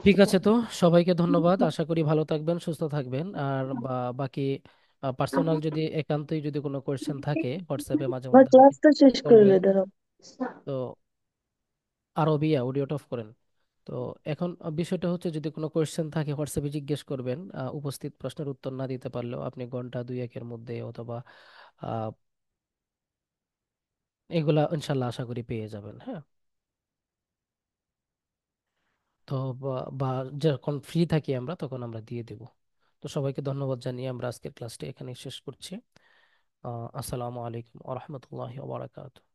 A: ঠিক আছে, তো সবাইকে ধন্যবাদ, আশা করি ভালো থাকবেন, সুস্থ থাকবেন। আর বাকি পার্সোনাল যদি একান্তই যদি কোনো কোয়েশ্চেন থাকে হোয়াটসঅ্যাপে মাঝে
J: আমার
A: মধ্যে আমাকে
J: ক্লাসটা শেষ
A: করবেন।
J: করলে দাঁড়াও।
A: তো আরবিয়া অডিওটা অফ করেন। তো এখন বিষয়টা হচ্ছে, যদি কোনো কোয়েশ্চেন থাকে হোয়াটসঅ্যাপে জিজ্ঞেস করবেন। উপস্থিত প্রশ্নের উত্তর না দিতে পারলেও আপনি ঘন্টা দুই একের মধ্যে, অথবা আহ, এগুলা ইনশাল্লাহ আশা করি পেয়ে যাবেন। হ্যাঁ, তো বা যখন ফ্রি থাকি আমরা তখন আমরা দিয়ে দেব। তো সবাইকে ধন্যবাদ জানিয়ে আমরা আজকের ক্লাসটি এখানে শেষ করছি। আসসালামু আলাইকুম ওয়া রাহমাতুল্লাহি ওয়া বারাকাতুহু।